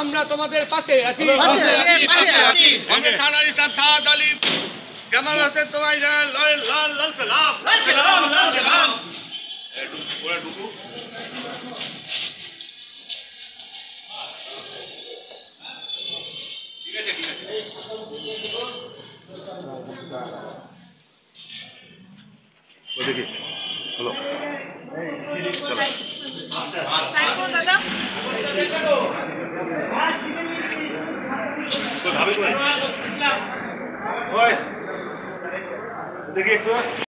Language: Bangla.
আমরা তোমাদের পাশে আছি। থানার ইসলাম শাহাদ আলী জামাল হোসেন তোমায় লাল সালাম। ঠিক আছে ঠিক আছে দেখি হলো দেখি একটু